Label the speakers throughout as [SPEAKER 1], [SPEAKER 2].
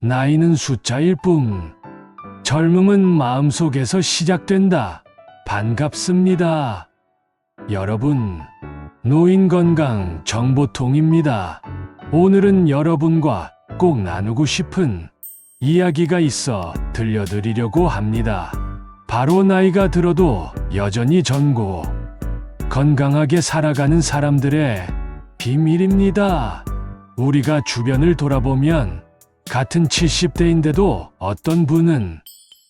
[SPEAKER 1] 나이는 숫자일 뿐. 젊음은 마음속에서 시작된다. 반갑습니다. 여러분, 노인건강 정보통입니다. 오늘은 여러분과 꼭 나누고 싶은 이야기가 있어 들려드리려고 합니다. 바로 나이가 들어도 여전히 젊고 건강하게 살아가는 사람들의 비밀입니다. 우리가 주변을 돌아보면 같은 70대인데도 어떤 분은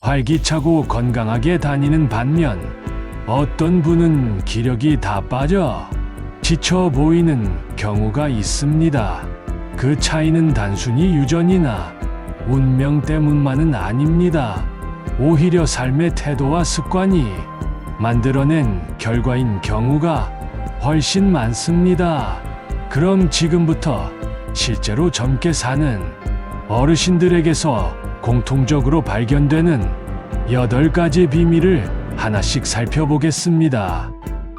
[SPEAKER 1] 활기차고 건강하게 다니는 반면 어떤 분은 기력이 다 빠져 지쳐 보이는 경우가 있습니다. 그 차이는 단순히 유전이나 운명 때문만은 아닙니다. 오히려 삶의 태도와 습관이 만들어낸 결과인 경우가 훨씬 많습니다. 그럼 지금부터 실제로 젊게 사는 어르신들에게서 공통적으로 발견되는 8가지 비밀을 하나씩 살펴보겠습니다.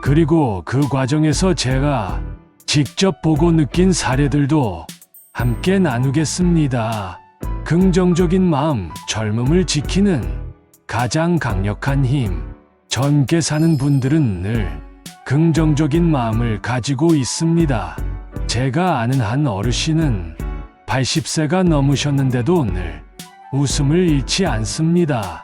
[SPEAKER 1] 그리고 그 과정에서 제가 직접 보고 느낀 사례들도 함께 나누겠습니다. 긍정적인 마음, 젊음을 지키는 가장 강력한 힘. 젊게 사는 분들은 늘 긍정적인 마음을 가지고 있습니다. 제가 아는 한 어르신은 80세가 넘으셨는데도 늘 웃음을 잃지 않습니다.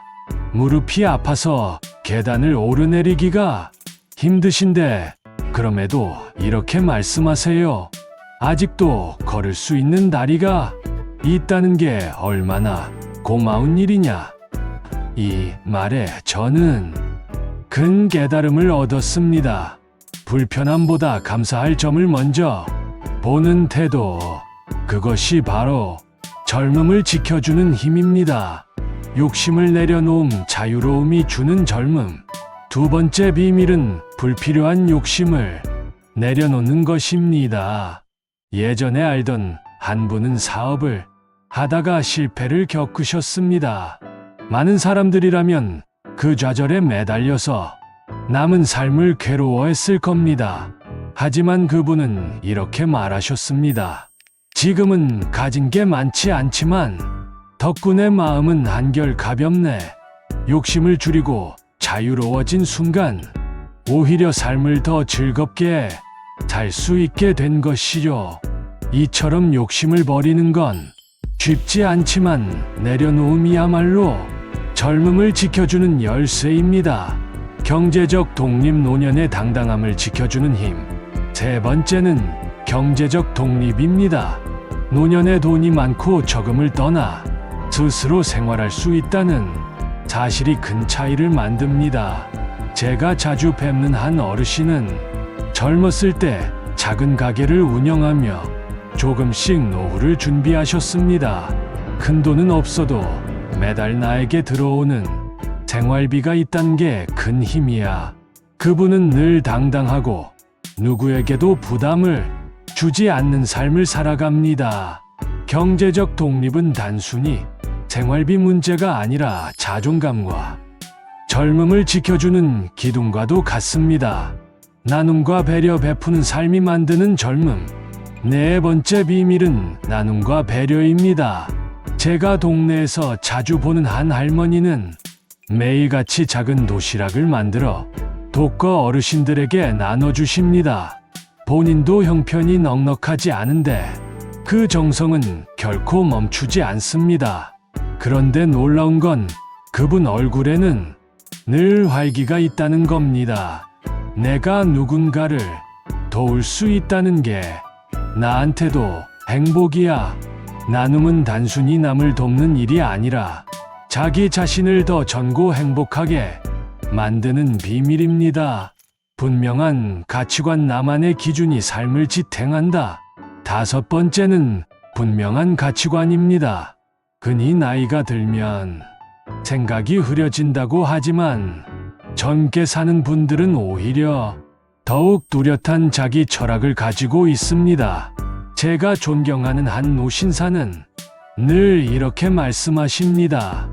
[SPEAKER 1] 무릎이 아파서 계단을 오르내리기가 힘드신데 그럼에도 이렇게 말씀하세요. 아직도 걸을 수 있는 다리가 있다는 게 얼마나 고마운 일이냐. 이 말에 저는 큰 깨달음을 얻었습니다. 불편함보다 감사할 점을 먼저 보는 태도. 그것이 바로 젊음을 지켜주는 힘입니다. 욕심을 내려놓음, 자유로움이 주는 젊음. 두 번째 비밀은 불필요한 욕심을 내려놓는 것입니다. 예전에 알던 한 분은 사업을 하다가 실패를 겪으셨습니다. 많은 사람들이라면 그 좌절에 매달려서 남은 삶을 괴로워했을 겁니다. 하지만 그분은 이렇게 말하셨습니다. 지금은 가진 게 많지 않지만 덕분에 마음은 한결 가볍네. 욕심을 줄이고 자유로워진 순간 오히려 삶을 더 즐겁게 살 수 있게 된 것이죠. 이처럼 욕심을 버리는 건 쉽지 않지만 내려놓음이야말로 젊음을 지켜주는 열쇠입니다. 경제적 독립, 노년의 당당함을 지켜주는 힘. 세 번째는 경제적 독립입니다. 노년에 돈이 많고 적음을 떠나 스스로 생활할 수 있다는 사실이 큰 차이를 만듭니다. 제가 자주 뵙는 한 어르신은 젊었을 때 작은 가게를 운영하며 조금씩 노후를 준비하셨습니다. 큰 돈은 없어도 매달 나에게 들어오는 생활비가 있다는 게 큰 힘이야. 그분은 늘 당당하고 누구에게도 부담을 주지 않는 삶을 살아갑니다. 경제적 독립은 단순히 생활비 문제가 아니라 자존감과 젊음을 지켜주는 기둥과도 같습니다. 나눔과 배려, 베푸는 삶이 만드는 젊음. 네 번째 비밀은 나눔과 배려입니다. 제가 동네에서 자주 보는 한 할머니는 매일같이 작은 도시락을 만들어 독거 어르신들에게 나눠주십니다. 본인도 형편이 넉넉하지 않은데 그 정성은 결코 멈추지 않습니다. 그런데 놀라운 건 그분 얼굴에는 늘 활기가 있다는 겁니다. 내가 누군가를 도울 수 있다는 게 나한테도 행복이야. 나눔은 단순히 남을 돕는 일이 아니라 자기 자신을 더 젊고 행복하게 만드는 비밀입니다. 분명한 가치관, 나만의 기준이 삶을 지탱한다. 다섯 번째는 분명한 가치관입니다. 흔히 나이가 들면 생각이 흐려진다고 하지만 젊게 사는 분들은 오히려 더욱 뚜렷한 자기 철학을 가지고 있습니다. 제가 존경하는 한 노신사는 늘 이렇게 말씀하십니다.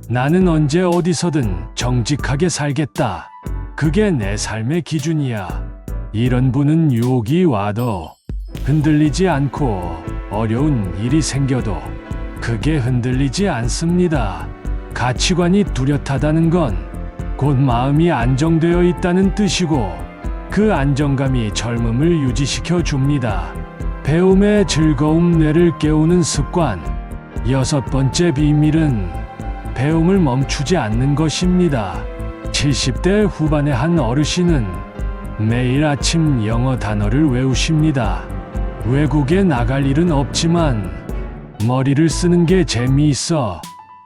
[SPEAKER 1] 나는 언제 어디서든 정직하게 살겠다. 그게 내 삶의 기준이야. 이런 분은 유혹이 와도 흔들리지 않고 어려운 일이 생겨도 크게 흔들리지 않습니다. 가치관이 뚜렷하다는 건 곧 마음이 안정되어 있다는 뜻이고 그 안정감이 젊음을 유지시켜 줍니다. 배움의 즐거움 뇌를 깨우는 습관. 6번째 비밀은 배움을 멈추지 않는 것입니다. 70대 후반의 한 어르신은 매일 아침 영어 단어를 외우십니다. 외국에 나갈 일은 없지만 머리를 쓰는 게 재미있어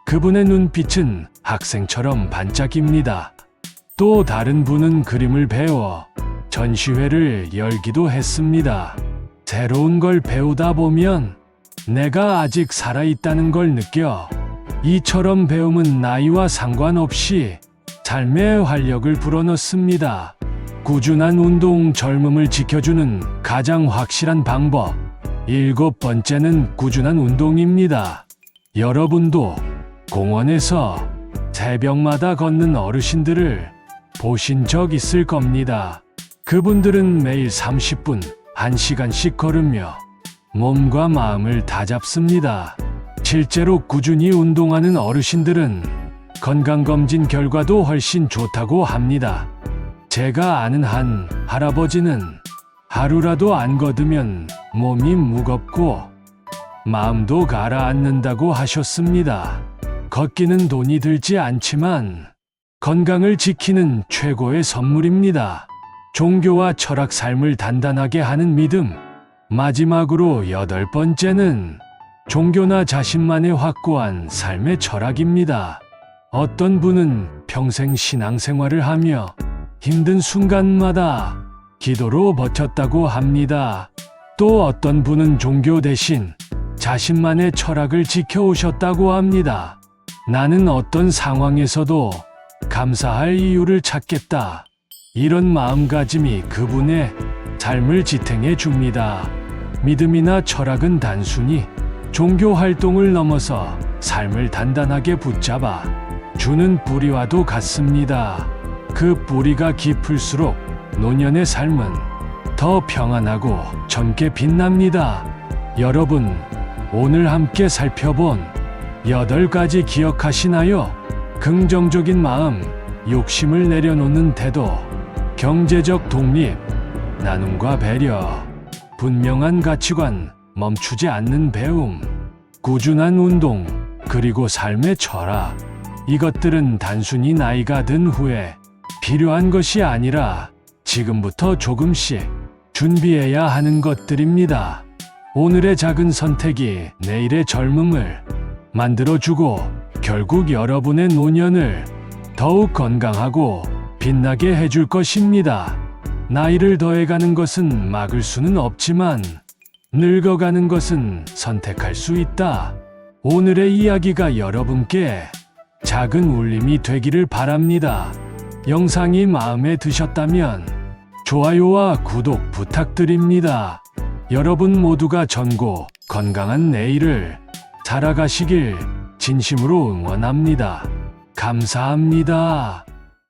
[SPEAKER 1] 그분의 눈빛은 학생처럼 반짝입니다. 또 다른 분은 그림을 배워 전시회를 열기도 했습니다. 새로운 걸 배우다 보면 내가 아직 살아있다는 걸 느껴. 이처럼 배움은 나이와 상관없이 삶의 활력을 불어넣습니다. 꾸준한 운동 젊음을 지켜주는 가장 확실한 방법. 7번째는 꾸준한 운동입니다. 여러분도 공원에서 새벽마다 걷는 어르신들을 보신 적 있을 겁니다. 그분들은 매일 30분, 1시간씩 걸으며 몸과 마음을 다잡습니다. 실제로 꾸준히 운동하는 어르신들은 건강검진 결과도 훨씬 좋다고 합니다. 제가 아는 한 할아버지는 하루라도 안 걷으면 몸이 무겁고 마음도 가라앉는다고 하셨습니다. 걷기는 돈이 들지 않지만 건강을 지키는 최고의 선물입니다. 종교와 철학 삶을 단단하게 하는 믿음. 마지막으로 8번째는 종교나 자신만의 확고한 삶의 철학입니다. 어떤 분은 평생 신앙생활을 하며 힘든 순간마다 기도로 버텼다고 합니다. 또 어떤 분은 종교 대신 자신만의 철학을 지켜오셨다고 합니다. 나는 어떤 상황에서도 감사할 이유를 찾겠다. 이런 마음가짐이 그분의 삶을 지탱해 줍니다. 믿음이나 철학은 단순히 종교 활동을 넘어서 삶을 단단하게 붙잡아 주는 뿌리와도 같습니다. 그 뿌리가 깊을수록 노년의 삶은 더 평안하고 젊게 빛납니다. 여러분, 오늘 함께 살펴본 8가지 기억하시나요? 긍정적인 마음, 욕심을 내려놓는 태도, 경제적 독립, 나눔과 배려, 분명한 가치관, 멈추지 않는 배움, 꾸준한 운동, 그리고 삶의 철학. 이것들은 단순히 나이가 든 후에 필요한 것이 아니라 지금부터 조금씩 준비해야 하는 것들입니다. 오늘의 작은 선택이 내일의 젊음을 만들어주고 결국 여러분의 노년을 더욱 건강하고 빛나게 해줄 것입니다. 나이를 더해가는 것은 막을 수는 없지만 늙어가는 것은 선택할 수 있다. 오늘의 이야기가 여러분께 작은 울림이 되기를 바랍니다. 영상이 마음에 드셨다면 좋아요와 구독 부탁드립니다. 여러분 모두가 젊고 건강한 내일을 살아가시길 진심으로 응원합니다. 감사합니다.